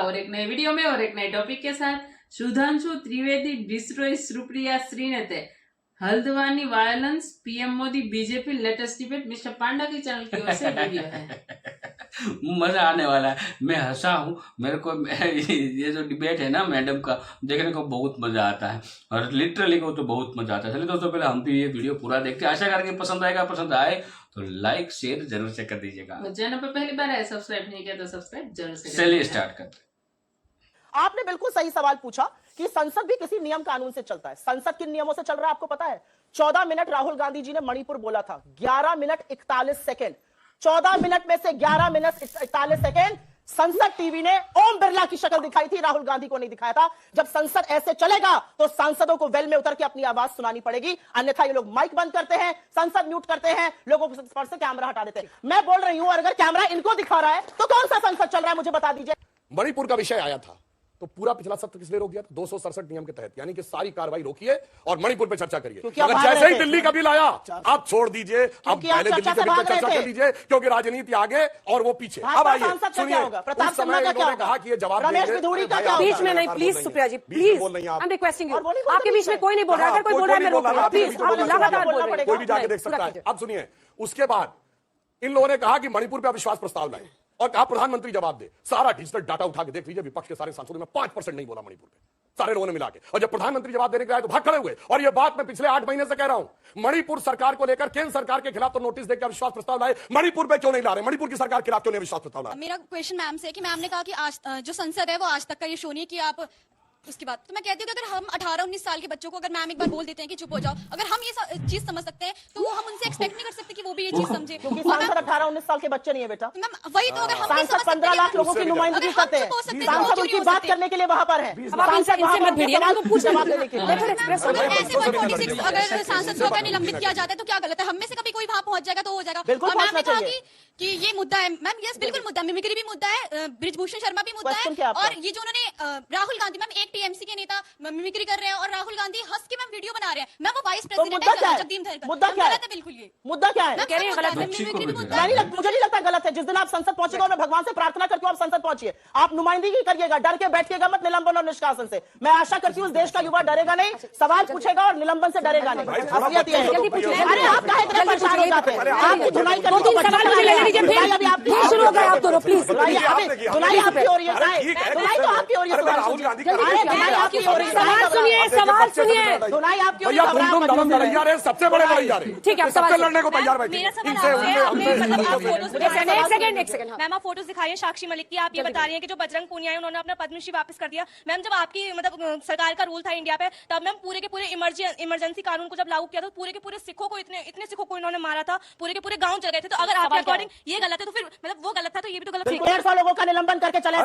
और एक नए वीडियो में और एक नए टॉपिक के साथ Sudhanshu Trivedi destroy Supriya Shrinate Haldwani violence PM Modi BJP latest debate mister Panda की चैनल की ओर से वीडियो है। मजा आने वाला है। मैं हंसा हूँ, मेरे को ये जो डिबेट है ना मैडम का देखने को बहुत मजा आता है और लिटरली को तो बहुत मजा आता है। चलिए दोस्तों, पहले हम भी ये वीडियो पूरा देखते हैं, आशा करके पसंद आएगा। पसंद आए तो लाइक शेयर जरूर से कर दीजिएगा। चैनल पर पहली बार है, सब्सक्राइब नहीं किया तो सब्सक्राइब जरूर से। चलिए स्टार्ट करते हैं। आपने बिल्कुल सही सवाल पूछा कि संसद भी किसी नियम कानून से चलता है। संसद किन नियमों से चल रहा है आपको पता है? 14 मिनट राहुल गांधी जी ने मणिपुर बोला था, 11 मिनट 41 सेकेंड। 14 मिनट में से 11 मिनट 41 सेकेंड संसद टीवी ने ओम बिरला की शक्ल दिखाई थी, राहुल गांधी को नहीं दिखाया था। जब संसद ऐसे चलेगा तो सांसदों को वेल में उतर के अपनी आवाज सुनानी पड़ेगी, अन्यथा ये लोग माइक बंद करते हैं, संसद म्यूट करते हैं, लोगों पर से कैमरा हटा देते हैं। मैं बोल रही हूं, और अगर कैमरा इनको दिखा रहा है तो कौन सा संसद चल रहा है मुझे बता दीजिए। मणिपुर का विषय आया था तो पूरा पिछला सत्र किस लिए रोक दिया? 267 नियम के तहत, यानी कि सारी कार्रवाई रोकिए और मणिपुर पे चर्चा करिए। अगर जैसे ही दिल्ली का बिल आया आप छोड़ दीजिए, अब पहले दिल्ली के बिल पे चर्चा कर लीजिए, क्योंकि राजनीति आगे और वो पीछे। अब आइए सुनिए, उस समय इन्होंने कहा कि ये जवाब बीच में नहीं, please Supriya ji, please I am requesting you. आपके बीच में कोई नहीं बोल रहा, अगर कोई बोल रहा है मैं रोक रहा हूं, प्लीज आप लगातार बोल रहे हैं, कोई भी जाके देख सकता है। अब सुनिए, उसके बाद इन लोगों ने कहा कि मणिपुर पे अविश्वास प्रस्ताव लाए और कहा प्रधानमंत्री जवाब दे। सारा डिजिटल डाटा उठा के देख लीजिए, विपक्ष के सारे सांसदों में 5% नहीं बोला मणिपुर पे, सारे लोगों ने मिला के। और जब प्रधानमंत्री जवाब देने के आए तो भाग खड़े हुए। और ये बात मैं पिछले 8 महीने से कह रहा हूं, मणिपुर सरकार को लेकर केंद्र सरकार के खिलाफ तो नोटिस देकर अविश्वास प्रस्ताव लाए, मणिपुर पे क्यों नहीं ला रहे? मणिपुर की सरकार के खिलाफ क्यों नहीं अविश्वास प्रस्ताव लाए? मेरा क्वेश्चन मैम से कि मैम ने कहा कि आज जो संसद है वो आज तक का ये शो नहीं कि आप उसके बाद। तो मैं कहती हूँ कि अगर हम 18-19 साल के बच्चों को अगर मैम एक बार बोल देते हैं कि चुप हो जाओ, अगर हम ये चीज समझ सकते हैं तो वो हम उनसे एक्सपेक्ट नहीं कर सकते कि वो भी ये चीज समझे। क्योंकि सांसद 18-19 साल के बच्चे नहीं है बेटा। मैम वही तो, अगर हम सांसद 15 लाख लोगों की नुमाइंदगी करते हैं, सांसद उनकी बात करने के लिए वहां पर है। अगर सांसद को निलंबित किया जाता है तो क्या गलत है? हम में से कभी कोई वहां पहुंच जाएगा तो हो जाएगा। बिल्कुल पहुंचना चाहिए कि ये मुद्दा है मैम, यस बिल्कुल मुद्दा, मिमिक्री भी मुद्दा है, ब्रिजभूषण शर्मा भी मुद्दा है, और ये जो उन्होंने राहुल गांधी मैम एक टीएमसी के नेता मिमिक्री कर रहे हैं और राहुल गांधी हंस के मैम वीडियो बना रहे हैं। मैं वो वाइस प्रेसिडेंट है जगदीप धनखड़, मुद्दा क्या है? बिल्कुल ये मुद्दा क्या है? कह रहे हैं गलत है, मिमिक्री भी मुद्दा है। मुझे नहीं लगता गलत है। जिस दिन आप संसद पहुंचेगा और मैं भगवान से प्रार्थना करके आप संसद पहुंचिए, आप नुमाइंदगी करिएगा, डर के बैठिएगा मत निलंबन और निष्कासन से। मैं आशा करती हूँ देश का युवा डरेगा नहीं, सवाल पूछेगा और निलंबन से डरेगा नहीं। अरे आप काहे इतने परेशान हो जाते हैं? आपकी धुनाई करने को शुरू हो गए आप दोनों, प्लीज। धुनाई आपकी हो रही है, धुनाई तो आपकी हो रही है। राहुल गांधी धुनाई आपकी हो रही है। सवाल सुनिए, सवाल सुनिए। धुनाई आपकी हो रही भैया तुम लड़ैया रहे, सबसे बड़े लड़ैया रहे, ठीक है, सबसे लड़ने को तैयार बैठे। मेरा सवाल एक सेकंड मैम, आप फोटोज दिखाइए साक्षी मलिक की। आप ये बता रही हैं कि जो बजरंग पूनिया है उन्होंने अपना पद्मश्री वापस कर दिया। मैम जब आपकी मतलब सरकार का रूल था इंडिया पे, तब मैम पूरे के पूरे इमरजेंसी कानून को जब लागू किया तो पूरे के पूरे सिखों को इतने सिखों को इन्होंने मारा था, पूरे के पूरे गांव चल गए थे। तो अगर आपके अकॉर्डिंग ये गलत है तो फिर मतलब वो गलत था तो ये भी तो गलत है। 150 लोगों का निलंबन करके चले,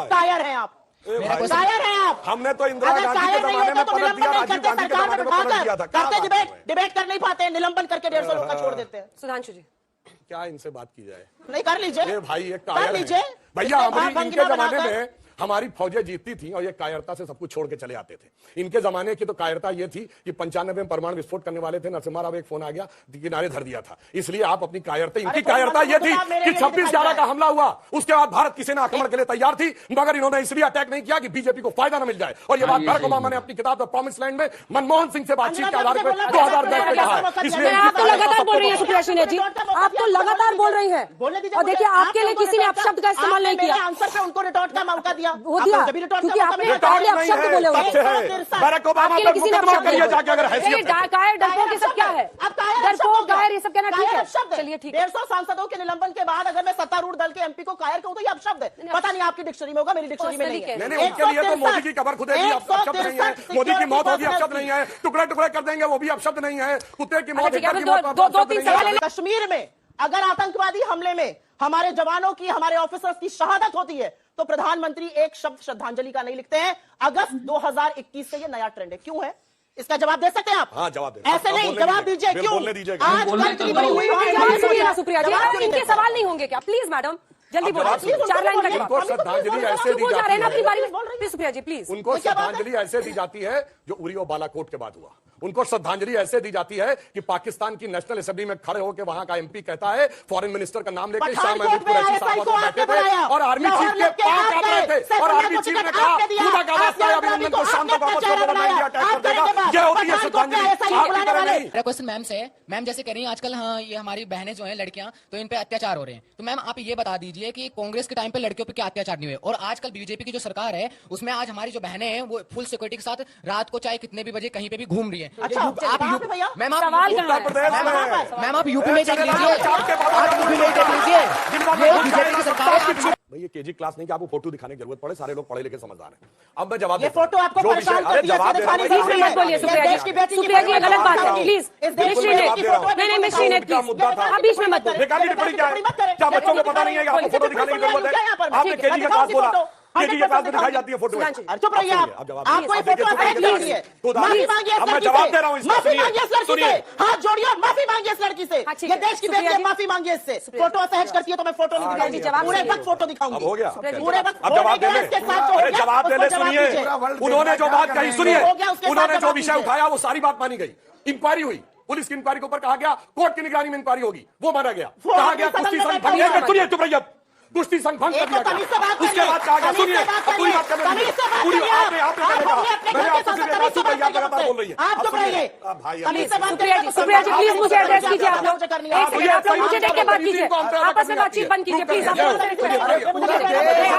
कायर हैं आप, कायर हैं आप। हमने तो इंदिरा गांधी के जमाने में पलट दिया, राजीव गांधी के जमाने में पलट दिया था। करते डिबेट कर नहीं पाते, निलंबन करके 150 लोग का छोड़ देते हैं। सुधांशु जी, क्या इनसे बात की जाए? नहीं कर लीजिए, ये भाई एक कर कायर लीजिए भैया। हमारी इनके जमाने में हमारी फौजें जीतती थी और ये कायरता से सब कुछ छोड़ के चले आते थे। इनके जमाने की तो कायरता ये थी कि 95 में परमाणु विस्फोट करने वाले थे, नरसिम्हा राव एक फोन आ गया, किनारे धर दिया था। इसलिए आप अपनी कायरता, इनकी कायरता ये थी कि 26/11 का हमला हुआ, उसके बाद भारत की सेना आक्रमण के लिए तैयार थी, मगर इन्होंने इसलिए अटैक नहीं किया कि बीजेपी को फायदा न मिल जाए। और ये बात बराक ओबामा ने अपनी किताब द प्रॉमिस लैंड में मनमोहन सिंह से बातचीत के आधार पर 2010 में कहा है। इसलिए आप तो लगातार बोल रही है सुप्रिया श्रीनेत जी, आप तो लगातार बोल रही है। और देखिए आपके लिए किसी ने अपशब्द का इस्तेमाल नहीं किया, आंसर पे उनको रिटॉर्ट का मौका दिया, वो दिया क्योंकि आपने पहले अपशब्द बोले हुए। बराक ओबामा पे मुकदमा करिए जाके अगर हैसियत है। कायर डरपोक ये सब क्या है? डरपोक कायर ये सब कहना ठीक है? चलिए ठीक है। 150 सांसदों के निलंबन के बाद अगर मैं सत्तारूढ़ दल के एमपी को कायर कहूं तो ये अपशब्द है। पता नहीं आपकी डिक्शनरी में होगा, मेरी डिक्शनरी में नहीं है। नहीं, उनके लिए तो मोदी की कबर खुदेगी अपशब्द नहीं है, मोदी की मौत होगी अपशब्द नहीं है, टुकड़े टुकड़े कर देंगे वो भी अपशब्द नहीं है, कुत्ते की मौत, दो तीन सवाल। कश्मीर में अगर आतंकवादी हमले में हमारे जवानों की, हमारे ऑफिसर्स की शहादत होती है तो प्रधानमंत्री एक शब्द श्रद्धांजलि का नहीं लिखते हैं। अगस्त 2021 से ये नया ट्रेंड है, क्यों है? इसका जवाब दे सकते हैं आप? हाँ, जवाब दे। ऐसे नहीं, जवाब दीजिए क्यों? बोलने दीजिए। आज सुप्रिया जी, इनके सवाल नहीं होंगे क्या? प्लीज मैडम जल्दी बोलिए, 4 लाइन का जवाब। उनको श्रद्धांजलि ऐसे दी जाती है, अपनी बारी में। सुप्रिया जी प्लीज। उनको श्रद्धांजलि ऐसे दी जाती है जो उरी और बालाकोट के बाद हुआ। उनको श्रद्धांजलि ऐसे दी जाती है कि पाकिस्तान की नेशनल असेंबली में खड़े होकर वहां का एमपी कहता है फॉरेन मिनिस्टर का नाम लेकर शाह महमूद कुरैशी साहब वहां बैठे थे और आर्मी चीफ के पांव कांप रहे थे और आर्मी चीफ ने कहा खुदा का वास्ता है अभिनंदन को शाम तक वापस कर देना, इंडिया अटैक कर देगा। ये होती है श्रद्धांजलि, आपकी तरह नहीं। मेरा क्वेश्चन मैम से है, मैम जैसे कह रही हैं आजकल हाँ ये हमारी बहनें जो हैं लड़कियां तो इन पे अत्याचार हो रहे हैं, तो मैम आप ये बता दीजिए कि कांग्रेस के टाइम पे लड़कियों पे क्या अत्याचार नहीं हुए और आजकल बीजेपी की जो सरकार है उसमें आज हमारी जो बहनें हैं वो फुल सिक्योरिटी के साथ रात को चाहे कितने भी बजे कहीं पे भी घूम रही है। मैम आप यूपी में देख लीजिए, आप यूपी में देख लीजिए, ये बीजेपी की सरकार है। भाई ये केजी क्लास नहीं कि आपको फोटो दिखाने की जरूरत पड़े, सारे लोग पढ़े लिखे समझदार हैं। अब मैं जवाब ये फोटो आपको परेशान करती है, जवाब मत बोलिए सुप्रिया जी, ये गलत बात है, प्लीज नहीं मिश्रीनेट प्लीज आप बीच में मत बोलिए। टिप्पणी क्या है? क्या बच्चों को पता नहीं है कि आपको फोटो दिखाने की जरूरत है? आपने केजी के पास बोला, केजी के पास में दिखाई जाती है फोटो। चुप रहिए आप, आपको ये फोटो माफी मांगिए, अब मैं जवाब दे रहा हूँ, माफी मांगिए इस लड़की से, हाथ जोड़िए, माफी मांगिए इस लड़की से, ये देश की बेटी है, माफी मांगिए इससे। फोटो असहज करती है तो मैं फोटो नहीं दिखाऊंगी, पूरे वक्त फोटो दिखाऊंगी। हो गया पूरे वक्त अब जवाब दे ले, जवाब दे ले। सुनिए, उन्होंने जो बात कही सुनिए, उन्होंने जो विषय उठाया वो सारी बात मानी गई। इंक्वायरी हुई, पुलिस की इंक्वायरी के ऊपर कहा गया कोर्ट की निगरानी में इंक्वायरी होगी, वो माना गया। कहा गया कुश्ती संघ भंग, सुनिए चुप रहिए, कुश्ती संघ भंग कर दिया गया। उसके बाद कहा गया, सुनिए पूरी बात करने दीजिए, पूरी आपने कहा, मैंने आपसे लगातार बोल रही है। आप चुप रहिए सुप्रिया जी प्लीज मुझे एड्रेस कीजिए, आप लोग मुझे देख के बात कीजिए, आपस में बातचीत बंद कीजिए प्लीज। आप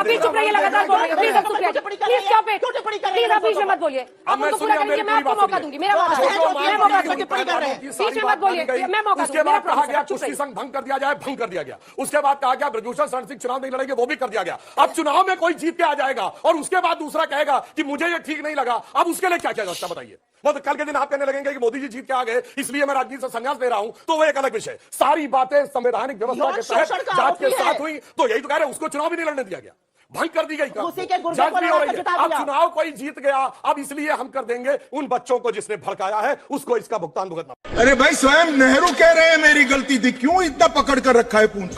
भी चुप रहिए, लगातार बोल रही है please. Supriya ji please stop it, please आप बीच में मत बोलिए, आप उनको पूरा करेंगे, मैं आपको मौका दूंगी, मेरा मौका दूंगी, मैं मौका दूंगी, बीच में मत बोलिए, मैं मौका दूंगी। उसके बाद कहा गया कुश्ती संघ भंग कर दिया जाए, भंग कर दिया गया। उसके बाद कहा गया ब्रजभूषण शरण सिंह चुनाव नहीं लड़ेंगे, वो भी कर दिया गया। अब चुनाव में कोई जीत के आ जाएगा और उसके बाद दूसरा कहेगा कि मुझे ये ठीक नहीं लगा, अब उसके लिए क्या किया जाता बताइए। वो तो कल के दिन आप कहने लगेंगे कि मोदी जी जीत के आ गए इसलिए मैं राजनीति से संन्यास ले रहा हूं, तो वो एक अलग विषय। सारी बातें संवैधानिक व्यवस्था के तहत जांच के साथ हुई, तो यही तो कह रहे हैं उसको चुनाव भी नहीं लड़ने दिया गया, भंग कर दी गई, जांच भी हो रही है। अब चुनाव कोई जीत गया, अब इसलिए हम कर देंगे उन बच्चों को जिसने भड़काया है उसको इसका भुगतान भुगतना। अरे भाई स्वयं नेहरू कह रहे हैं मेरी गलती थी, क्यों इतना पकड़ कर रखा है पूंछ?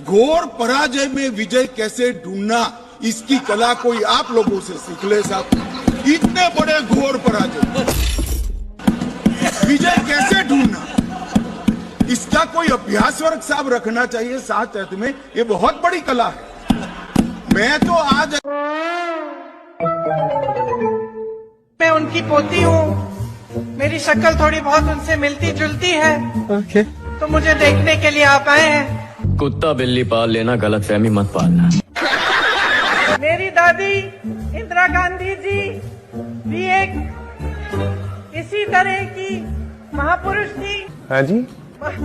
घोर पराजय में विजय कैसे ढूंढना, इसकी कला कोई आप लोगों से सीख ले साहब। इतने बड़े घोर पराजय विजय कैसे ढूंढना, इसका कोई अभ्यास वर्ग साहब रखना चाहिए साथ में, ये बहुत बड़ी कला है। मैं तो आज मैं उनकी पोती हूँ, मेरी शक्ल थोड़ी बहुत उनसे मिलती जुलती है, तो मुझे देखने के लिए आप आए हैं। कुत्ता बिल्ली पाल लेना, गलतफहमी मत पालना। मेरी दादी इंदिरा गांधी जी भी एक इसी तरह की महापुरुष थी। हाँ जी, पुरुष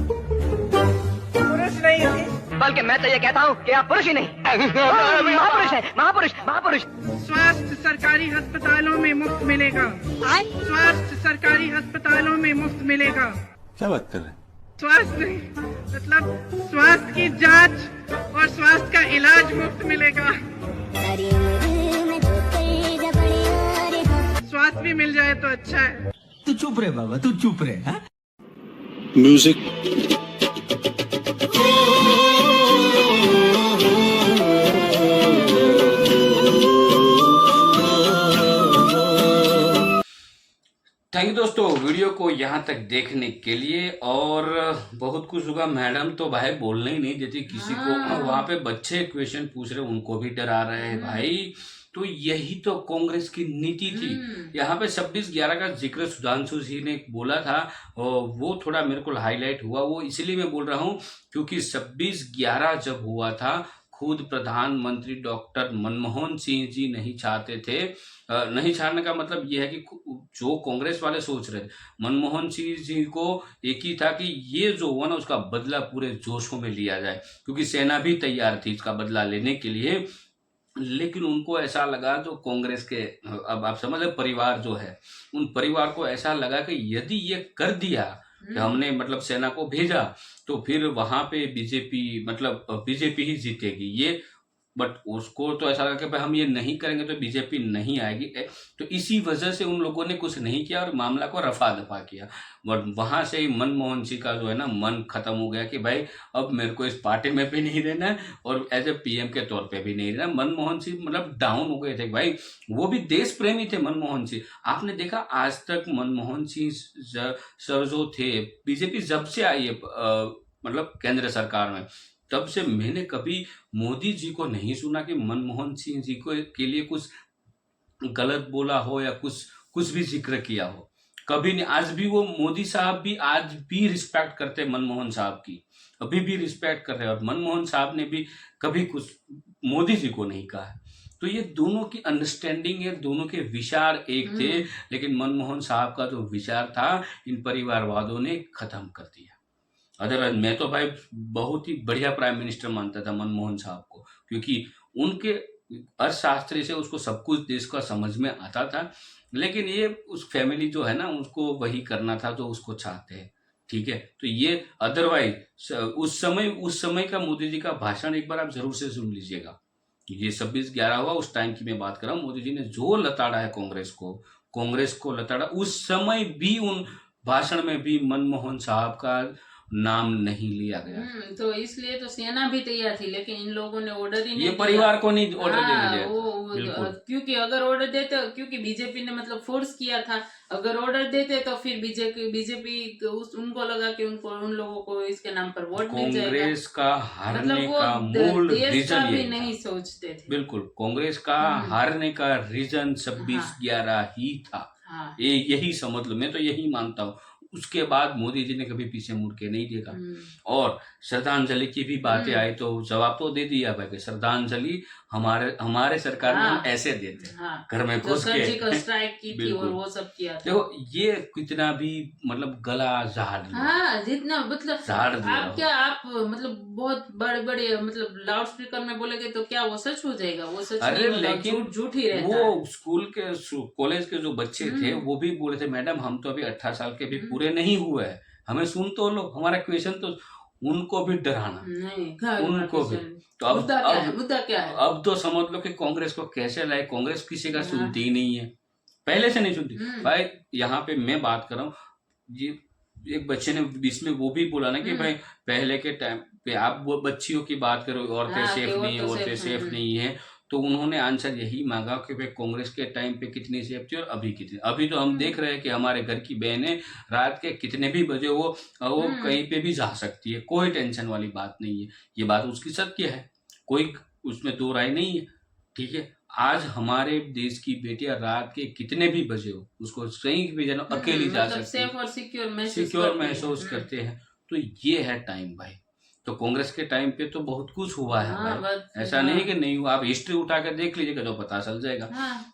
नहीं थी, बल्कि मैं तो ये कहता हूँ कि आप पुरुष ही नहीं महापुरुष है, महापुरुष महापुरुष। स्वास्थ्य सरकारी अस्पतालों में मुफ्त मिलेगा, स्वास्थ्य सरकारी अस्पतालों में मुफ्त मिलेगा। क्या बात कर रहे हैं? स्वास्थ्य मतलब स्वास्थ्य की जांच और स्वास्थ्य का इलाज मुफ्त मिलेगा, स्वास्थ्य भी मिल जाए तो अच्छा है। तू चुप रहे बाबा, तू चुप रहे। म्यूजिक थैंक यू दोस्तों वीडियो को यहाँ तक देखने के लिए। और बहुत कुछ होगा, मैडम तो भाई बोलने ही नहीं देती किसी को, वहां पे बच्चे क्वेश्चन पूछ रहे उनको भी डरा रहे हैं भाई। तो यही तो कांग्रेस की नीति थी। यहाँ पे 26/11 का जिक्र सुधांशु जी ने बोला था, वो थोड़ा मेरे को हाईलाइट हुआ, वो इसलिए मैं बोल रहा हूँ क्योंकि 26/11 जब हुआ था खुद प्रधानमंत्री डॉक्टर मनमोहन सिंह जी नहीं चाहते थे, नहीं चाहने का मतलब यह है कि जो कांग्रेस वाले सोच रहे थे, मनमोहन सिंह जी को एक ही था कि ये जो हुआ ना उसका बदला पूरे जोशों में लिया जाए, क्योंकि सेना भी तैयार थी इसका बदला लेने के लिए। लेकिन उनको ऐसा लगा जो कांग्रेस के, अब आप समझ रहे, परिवार जो है, उन परिवार को ऐसा लगा कि यदि ये कर दिया कि हमने मतलब सेना को भेजा तो फिर वहां पे बीजेपी मतलब बीजेपी ही जीतेगी। ये बट उसको तो ऐसा लगा कि भाई हम ये नहीं करेंगे तो बीजेपी नहीं आएगी, तो इसी वजह से उन लोगों ने कुछ नहीं किया और मामला को रफा दफा किया। बट वहां से ही मनमोहन सिंह का जो है ना मन खत्म हो गया कि भाई अब मेरे को इस पार्टी में भी नहीं रहना है और एज ए पीएम के तौर पे भी नहीं रहना। मनमोहन सिंह मतलब डाउन हो गए थे भाई, वो भी देश प्रेमी थे मनमोहन सिंह। आपने देखा आज तक मनमोहन सिंह सर जो थे, बीजेपी जब से आई है मतलब केंद्र सरकार में, तब से मैंने कभी मोदी जी को नहीं सुना कि मनमोहन सिंह जी को के लिए कुछ गलत बोला हो या कुछ भी जिक्र किया हो, कभी नहीं। आज भी वो मोदी साहब भी आज भी रिस्पेक्ट करते हैं मनमोहन साहब की, अभी भी रिस्पेक्ट कर रहे हैं और मनमोहन साहब ने भी कभी कुछ मोदी जी को नहीं कहा है। तो ये दोनों की अंडरस्टैंडिंग है, दोनों के विचार एक थे, लेकिन मनमोहन साहब का जो विचार था इन परिवारवादों ने खत्म कर दिया। अदरवाइज मैं तो भाई बहुत ही बढ़िया प्राइम मिनिस्टर मानता था मनमोहन साहब को, क्योंकि उनके अर्थशास्त्री से उसको सब कुछ देश का समझ में आता था। लेकिन ये उस फैमिली जो है ना, उसको वही करना था जो उसको चाहते हैं, ठीक है। तो ये अदरवाइज उस समय का मोदी जी का भाषण एक बार आप जरूर से सुन लीजिएगा। ये 26/11 हुआ, उस टाइम की मैं बात कर रहा हूँ। मोदी जी ने जो लताड़ा है कांग्रेस को लताड़ा, उस समय भी उन भाषण में भी मनमोहन साहब का नाम नहीं लिया गया। तो इसलिए तो सेना भी तैयार थी, लेकिन इन लोगों ने ऑर्डर ही नहीं ये परिवार को नहीं ऑर्डर देने दिया। क्योंकि अगर ऑर्डर देते, क्योंकि बीजेपी ने मतलब फोर्स किया था, अगर ऑर्डर देते तो फिर बीजेपी उनको लगा कि उन लोगों को इसके नाम पर वोट मिल जाएगा। कांग्रेस का हारने का मूल रीजन भी नहीं सोचते थे। बिल्कुल, कांग्रेस का हारने का रीजन 26/11 ही था। यही समझ लो, मैं तो यही मानता हूँ। उसके बाद मोदी जी ने कभी पीछे मुड़ के नहीं देखा। और श्रद्धांजलि की भी बातें आई तो जवाब तो दे दिया भाई कि श्रद्धांजलि हमारे सरकार में हम ऐसे देते हैं, घर में घुस के स्ट्राइक की थी और वो सब किया था। देखो ये कितना भी मतलब गला झाड़ दिया, जितना मतलब आप मतलब बहुत बड़े बड़े मतलब लाउड स्पीकर में बोलेंगे तो क्या वो सच हो जाएगा? वो सच नहीं, लेकिन झूठ ही रहता है। वो स्कूल के कॉलेज के जो बच्चे थे वो भी बोले थे, मैडम हम तो अभी 18 साल के भी पूरे नहीं हुए हैं, हमें सुन तो लो, हमारा क्वेश्चन तो उनको भी डराना नहीं, उनको भी। तो अब मुद्दा क्या है? अब तो समझ लो कि कांग्रेस को कैसे लाए। कांग्रेस किसी का सुनती ही नहीं है, पहले से नहीं सुनती भाई। यहाँ पे मैं बात कर रहा हूँ, ये एक बच्चे ने बीच में वो भी बोला ना कि भाई पहले के टाइम पे आप वो बच्चियों की बात करो, औरतें सेफ नहीं है, औरतें सेफ नहीं है। तो उन्होंने आंसर यही मांगा कि भाई कांग्रेस के टाइम पे कितनी सेफ थी और अभी कितनी। अभी तो हम देख रहे हैं कि हमारे घर की बहनें रात के कितने भी बजे वो कहीं पे भी जा सकती है, कोई टेंशन वाली बात नहीं है। ये बात उसकी सत्य है, कोई उसमें दो राय नहीं है, ठीक है। आज हमारे देश की बेटियां रात के कितने भी बजे हो उसको कहीं भी जाना अकेली जा सकती है, सेफ और सिक्योर महसूस करते हैं। तो ये है टाइम भाई। तो कांग्रेस के टाइम पे तो बहुत कुछ हुआ है भाई, ऐसा नहीं कि नहीं हुआ। आप हिस्ट्री उठा कर देख लीजिएगा तो पता चल जाएगा।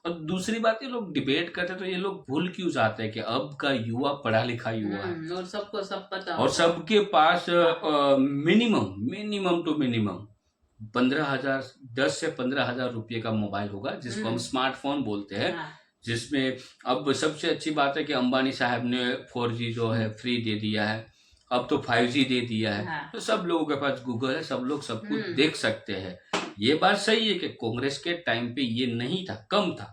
और दूसरी बात, ये लोग डिबेट करते तो ये लोग भूल क्यों जाते हैं कि अब का युवा पढ़ा लिखा युवा है और सबको सब पता, और सबके पास मिनिमम टू मिनिमम 15,000 10 से 15,000 रुपये का मोबाइल होगा, जिसको हम स्मार्टफोन बोलते हैं। जिसमें अब सबसे अच्छी बात है कि अंबानी साहब ने 4G जो है फ्री दे दिया है, अब तो 5G दे दिया है। तो सब लोगों के पास गूगल है, सब लोग सब कुछ देख सकते हैं। ये बात सही है कि कांग्रेस के टाइम पे ये नहीं था, कम था।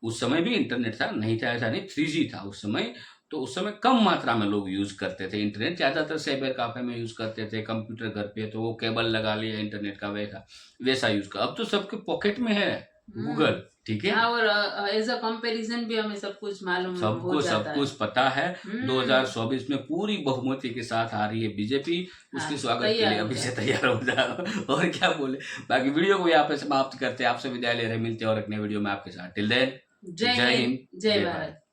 उस समय भी इंटरनेट था, नहीं था ऐसा नहीं, 3G था उस समय। तो उस समय कम मात्रा में लोग यूज करते थे इंटरनेट, ज्यादातर साइबर कैफे में यूज करते थे। कंप्यूटर घर पे तो वो केबल लगा लिया इंटरनेट का, वैसा यूज कर। अब तो सबके पॉकेट में है गूगल, ठीक है। और एज अ कंपैरिजन भी हमें सब कुछ मालूम सबको सब कुछ पता है। 2024 में पूरी बहुमति के साथ आ रही है बीजेपी, उसके स्वागत के लिए अभी से तैयार हो जाओ। और क्या बोले, बाकी वीडियो को यहाँ पे समाप्त करते हैं, आपसे विदाई ले रहे, मिलते हैं और एक नए वीडियो में आपके साथ। टिल देन, जय हिंद, जय भारत।